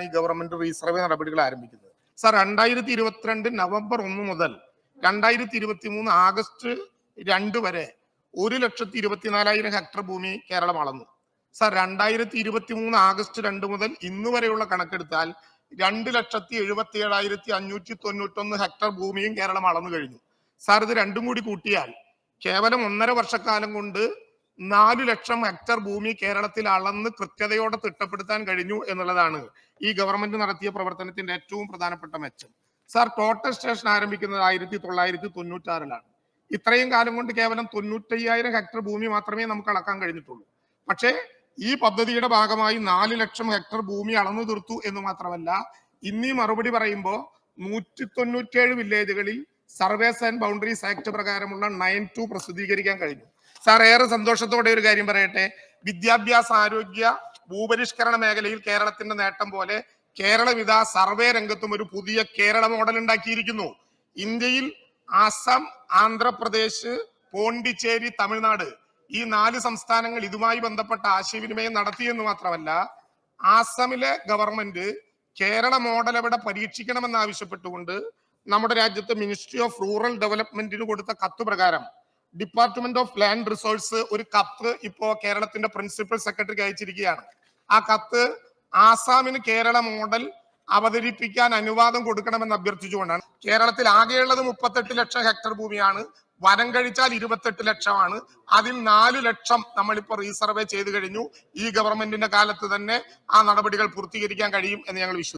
ഈ government resurvey നടപടികൾ ആരംഭിക്കുന്നത്. സർ, 2022 നവംബർ 1 മുതൽ 2023 ആഗസ്റ്റ് 2 വരെ 1,24,000 ഹെക്ടർ ഭൂമി കേരളം അളന്നു. സർ, 2023 ആഗസ്റ്റ് 2 മുതൽ ഇന്ന് വരെയുള്ള കണക്കെടുത്താൽ 2,77,591 ഹെക്ടർ ഭൂമിയും കേരളം അളന്നു കഴിഞ്ഞു. സാർ, ഇത് രണ്ടും കൂടി കൂട്ടിയാൽ കേവലം 1.5 വർഷക്കാലം കൊണ്ട് 4 ലക്ഷം ഹെക്ടർ ഭൂമി കേരളത്തിൽ അളന്ന് കൃത്യതയോടെ തിട്ടപ്പെടുത്താൻ കഴിഞ്ഞു എന്നുള്ളതാണ് ഈ ഗവൺമെന്റ് നടത്തിയ പ്രവർത്തനത്തിന്റെ ഏറ്റവും പ്രധാനപ്പെട്ട മെച്ചം. സാർ, ടോട്ടൽ സ്റ്റേഷൻ ആരംഭിക്കുന്നത് 1996-ലാണ്. ഇത്രയും കാലം കൊണ്ട് കേവലം 95,000 ഹെക്ടർ ഭൂമി മാത്രമേ നമുക്ക് അളക്കാൻ കഴിഞ്ഞിട്ടുള്ളൂ. പക്ഷേ ഈ പദ്ധതിയുടെ ഭാഗമായി 4 ലക്ഷം ഹെക്ടർ ഭൂമി അളന്നു തീർത്തു എന്ന് മാത്രമല്ല, ഇന്നീ മറുപടി പറയുമ്പോൾ 197 വില്ലേജുകളിൽ സർവേസ് ആൻഡ് ബൗണ്ടറീസ് ആക്ട് പ്രകാരമുള്ള 9-2 പ്രസിദ്ധീകരിക്കാൻ കഴിഞ്ഞു. സാർ, ഏറെ സന്തോഷത്തോടെ ഒരു കാര്യം പറയട്ടെ, വിദ്യാഭ്യാസ, ആരോഗ്യ, ഭൂപരിഷ്കരണ മേഖലയിൽ കേരളത്തിന്റെ നേട്ടം പോലെ കേരളം ഇതാ സർവേ രംഗത്തും ഒരു പുതിയ കേരള മോഡൽ ഉണ്ടാക്കിയിരിക്കുന്നു. ഇന്ത്യയിൽ ആസാം, ആന്ധ്രാപ്രദേശ്, പോണ്ടിച്ചേരി, തമിഴ്നാട് ഈ 4 സംസ്ഥാനങ്ങൾ ഇതുമായി ബന്ധപ്പെട്ട ആശയവിനിമയം നടത്തിയെന്ന് മാത്രമല്ല, ആസാമിലെ ഗവൺമെന്റ് കേരള മോഡൽ എവിടെ പരീക്ഷിക്കണമെന്ന് ആവശ്യപ്പെട്ടുകൊണ്ട് നമ്മുടെ രാജ്യത്ത് മിനിസ്ട്രി ഓഫ് റൂറൽ ഡെവലപ്മെന്റിന് കൊടുത്ത കത്ത് പ്രകാരം ഡിപ്പാർട്ട്മെന്റ് ഓഫ് ലാൻഡ് റിസോഴ്സ് ഒരു കത്ത് ഇപ്പോ കേരളത്തിന്റെ പ്രിൻസിപ്പൽ സെക്രട്ടറിക്ക് അയച്ചിരിക്കുകയാണ്. ആ കത്ത് ആസാമിന് കേരള മോഡൽ അവതരിപ്പിക്കാൻ അനുവാദം കൊടുക്കണമെന്ന് അഭ്യർത്ഥിച്ചുകൊണ്ടാണ്. കേരളത്തിൽ ആകെയുള്ളത് 38 ലക്ഷം ഹെക്ടർ ഭൂമിയാണ്. വനം കഴിച്ചാൽ 28 ലക്ഷമാണ്. അതിൽ 4 ലക്ഷം നമ്മളിപ്പോ റീസർവേ ചെയ്തു കഴിഞ്ഞു. ഈ ഗവൺമെന്റിന്റെ കാലത്ത് തന്നെ ആ നടപടികൾ പൂർത്തീകരിക്കാൻ കഴിയും എന്ന് ഞങ്ങൾ വിശ്വസിക്കുന്നു.